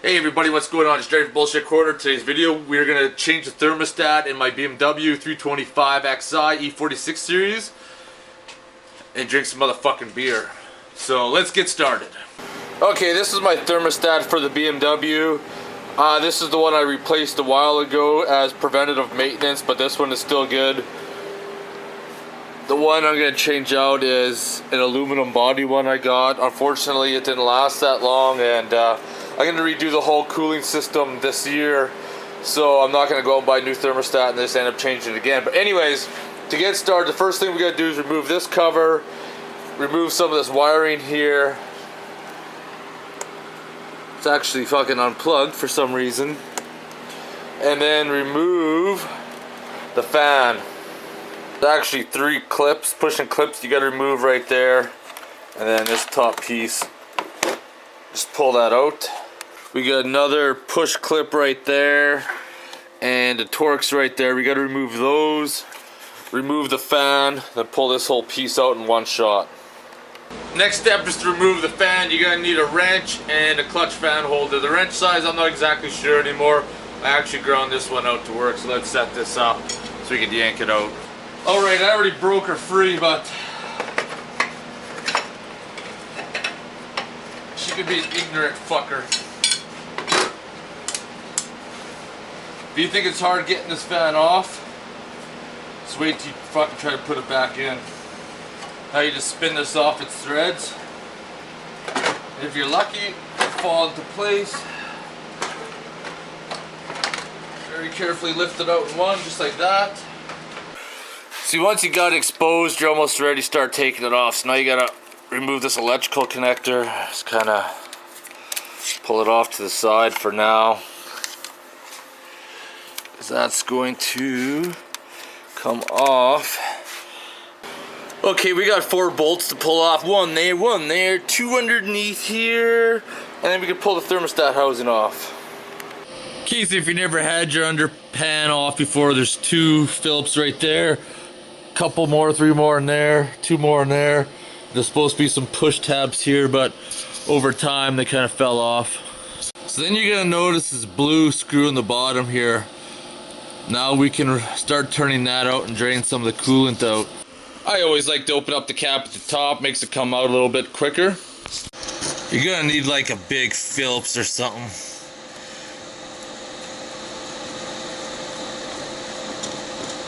Hey everybody, what's going on? It's Jerry from Bullshit Corner. Today's video, we're going to change the thermostat in my BMW 325xi E46 series and drink some motherfucking beer. So let's get started. Okay, this is my thermostat for the BMW. This is the one I replaced a while ago as preventative maintenance, but this one is still good. The one I'm going to change out is an aluminum body one I got. Unfortunately, it didn't last that long, and I'm going to redo the whole cooling system this year, so I'm not going to go and buy a new thermostat and just end up changing it again. But anyways, to get started, the first thing we got to do is remove this cover, remove some of this wiring here. It's actually fucking unplugged for some reason. And then remove the fan. There's actually 3 clips, pushing clips you got to remove right there. And then this top piece, just pull that out. We got another push clip right there and the Torx right there. We got to remove those, remove the fan, then pull this whole piece out in one shot. Next step is to remove the fan. You're going to need a wrench and a clutch fan holder. The wrench size I'm not exactly sure anymore. I actually ground this one out to work, so let's set this up so we can yank it out. Alright, I already broke her free, but she could be an ignorant fucker. If you think it's hard getting this fan off, just wait till you fucking try to put it back in. Now you just spin this off its threads. And if you're lucky, it'll fall into place. Very carefully lift it out in one, just like that. See, once you got it exposed, you're almost ready to start taking it off. So now you gotta remove this electrical connector. Just kind of pull it off to the side for now. That's going to come off. Okay, we got 4 bolts to pull off. One there, 2 underneath here, and then we can pull the thermostat housing off. In case if you never had your under pan off before, there's 2 Phillips right there. Couple more, 3 more in there, 2 more in there. There's supposed to be some push tabs here, but over time they kind of fell off. So then you're gonna notice this blue screw in the bottom here. Now we can start turning that out and drain some of the coolant out. I always like to open up the cap at the top, makes it come out a little bit quicker. You're gonna need like a big Phillips or something.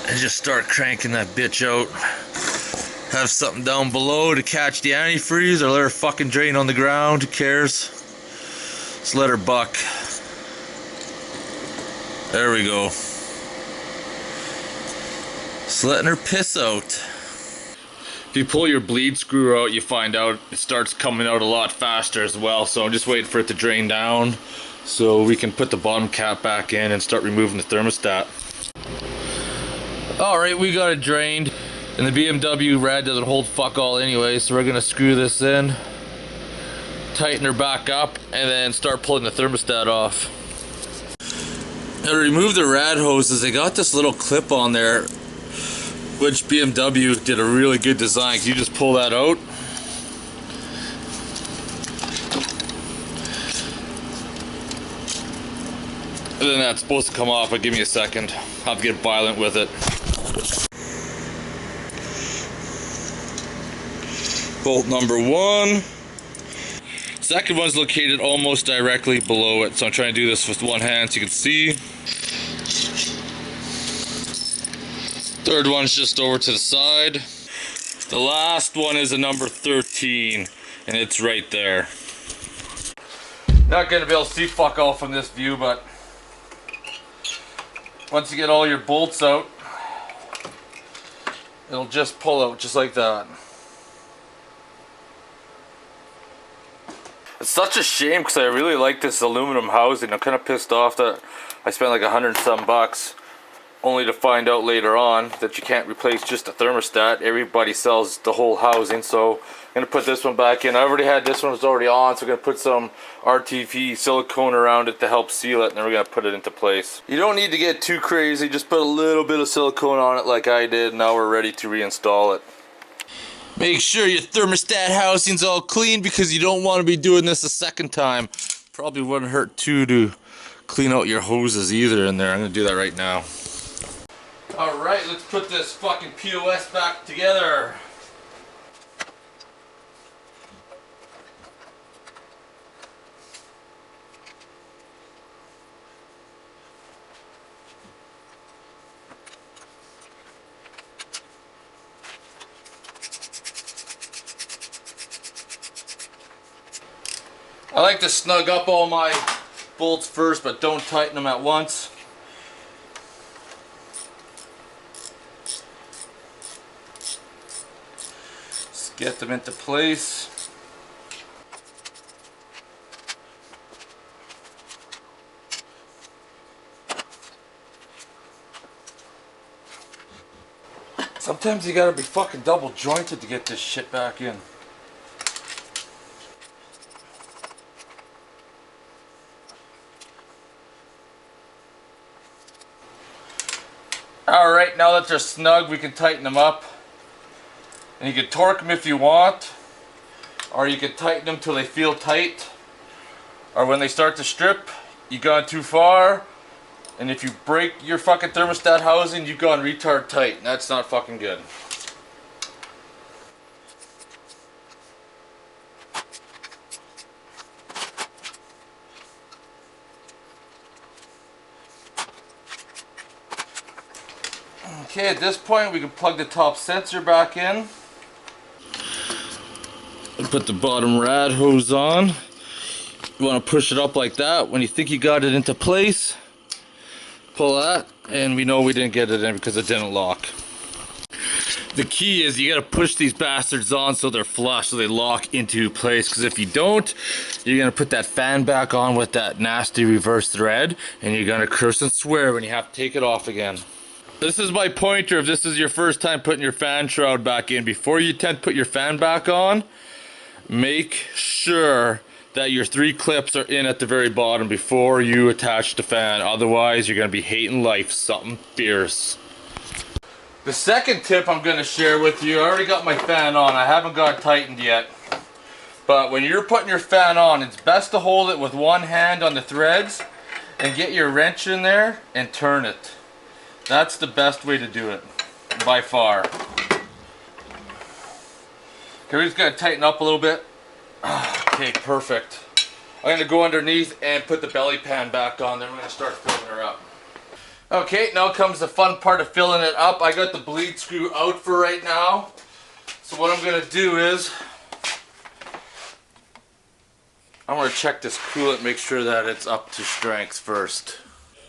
And just start cranking that bitch out. Have something down below to catch the antifreeze or let her fucking drain on the ground, who cares? Just let her buck. There we go. Just letting her piss out. If you pull your bleed screw out, you find out it starts coming out a lot faster as well. So I'm just waiting for it to drain down so we can put the bottom cap back in and start removing the thermostat. Alright, we got it drained. And the BMW Rad doesn't hold fuck all anyway, so we're gonna screw this in, tighten her back up, and then start pulling the thermostat off. Now to remove the Rad hoses, they got this little clip on there, which BMW did a really good design. You just pull that out. And then that's supposed to come off, but give me a second. I'll have to get violent with it. Bolt number 1. Second one's located almost directly below it, so I'm trying to do this with one hand so you can see. Third one's just over to the side. The last one is a number 13, and it's right there. Not gonna be able to see fuck all from this view, but once you get all your bolts out, it'll just pull out just like that. It's such a shame because I really like this aluminum housing. I'm kind of pissed off that I spent like $100 and some bucks only to find out later on that you can't replace just a thermostat. Everybody sells the whole housing, so I'm going to put this one back in. I already had this one, was already on, so I'm going to put some RTV silicone around it to help seal it, and then we're going to put it into place. You don't need to get too crazy, just put a little bit of silicone on it like I did. Now we're ready to reinstall it. Make sure your thermostat housing's all clean because you don't want to be doing this a second time. Probably wouldn't hurt too to clean out your hoses either in there. I'm gonna do that right now. Alright, let's put this fucking POS back together. I like to snug up all my bolts first, but don't tighten them at once. Just get them into place. Sometimes you gotta be fucking double jointed to get this shit back in. Alright, now that they're snug, we can tighten them up. And you can torque them if you want, or you can tighten them till they feel tight. Or when they start to strip, you gone too far, and if you break your fucking thermostat housing, you've gone retard tight, and that's not fucking good. Okay, at this point we can plug the top sensor back in. And put the bottom rad hose on. You want to push it up like that. When you think you got it into place, pull that, and we know we didn't get it in because it didn't lock. The key is you got to push these bastards on so they're flush, so they lock into place, because if you don't, you're going to put that fan back on with that nasty reverse thread, and you're going to curse and swear when you have to take it off again. This is my pointer if this is your first time putting your fan shroud back in. Before you attempt to put your fan back on, make sure that your 3 clips are in at the very bottom before you attach the fan. Otherwise, you're going to be hating life. Something fierce. The second tip I'm going to share with you, I already got my fan on. I haven't got it tightened yet. But when you're putting your fan on, it's best to hold it with one hand on the threads and get your wrench in there and turn it. That's the best way to do it, by far. Okay, we're just going to tighten up a little bit. Okay, perfect. I'm going to go underneath and put the belly pan back on, then we're going to start filling her up. Okay, now comes the fun part of filling it up. I got the bleed screw out for right now. So what I'm going to do is, I'm going to check this coolant, make sure that it's up to strength first.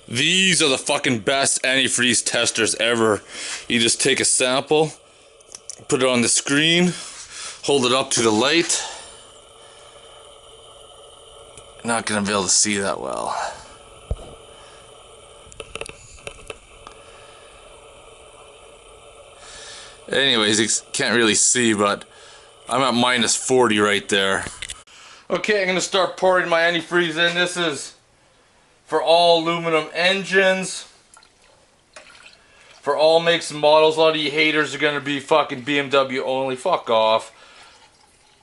These are the fucking best antifreeze testers ever. You just take a sample, put it on the screen, hold it up to the light. Not gonna be able to see that well. Anyways, you can't really see, but I'm at -40 right there. Okay, I'm gonna start pouring my antifreeze in. This is for all aluminum engines, for all makes and models. A lot of you haters are gonna be fucking BMW only. Fuck off.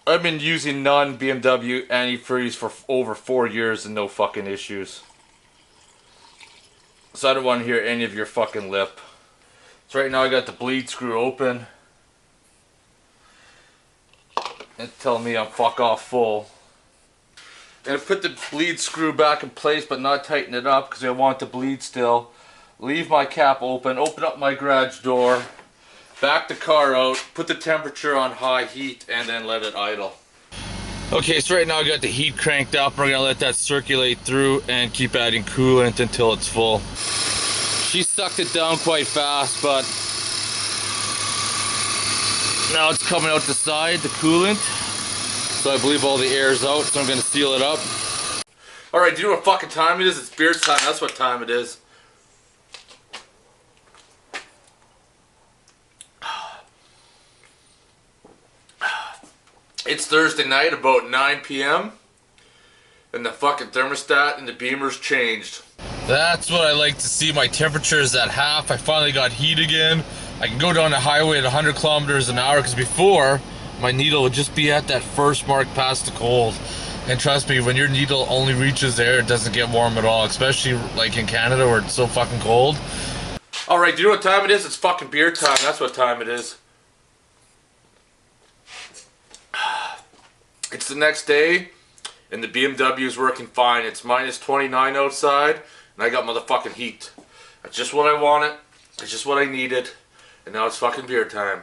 I've been using non-BMW antifreeze for over 4 years and no fucking issues. So I don't want to hear any of your fucking lip. So right now I got the bleed screw open. It's telling me I'm fuck off full. I'm gonna put the bleed screw back in place but not tighten it up because I want the bleed still. Leave my cap open, open up my garage door, back the car out, put the temperature on high heat, and then let it idle. Okay, so right now I got the heat cranked up. We're gonna let that circulate through and keep adding coolant until it's full. She sucked it down quite fast, but now it's coming out the side, the coolant. So I believe all the air's out, so I'm gonna seal it up. Alright, do you know what fucking time it is? It's beer time, that's what time it is. It's Thursday night, about 9 p.m. and the fucking thermostat and the beamer's changed. That's what I like to see. My temperature is at half. I finally got heat again. I can go down the highway at 100 kilometers an hour because before, my needle would just be at that first mark past the cold. And trust me, when your needle only reaches there, it doesn't get warm at all, especially like in Canada where it's so fucking cold. Alright, do you know what time it is? It's fucking beer time. That's what time it is. It's the next day, and the BMW is working fine. It's minus 29 outside, and I got motherfucking heat. That's just what I wanted. It's just what I needed. And now it's fucking beer time.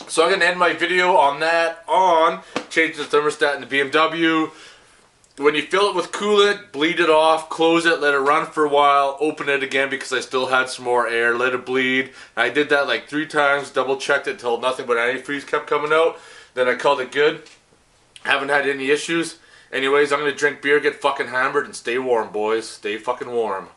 So I'm going to end my video on that, on changing the thermostat in the BMW. When you fill it with coolant, bleed it off, close it, let it run for a while, open it again because I still had some more air, let it bleed. I did that like 3 times, double checked it until nothing but antifreeze kept coming out. Then I called it good. Haven't had any issues. Anyways, I'm going to drink beer, get fucking hammered, and stay warm, boys. Stay fucking warm.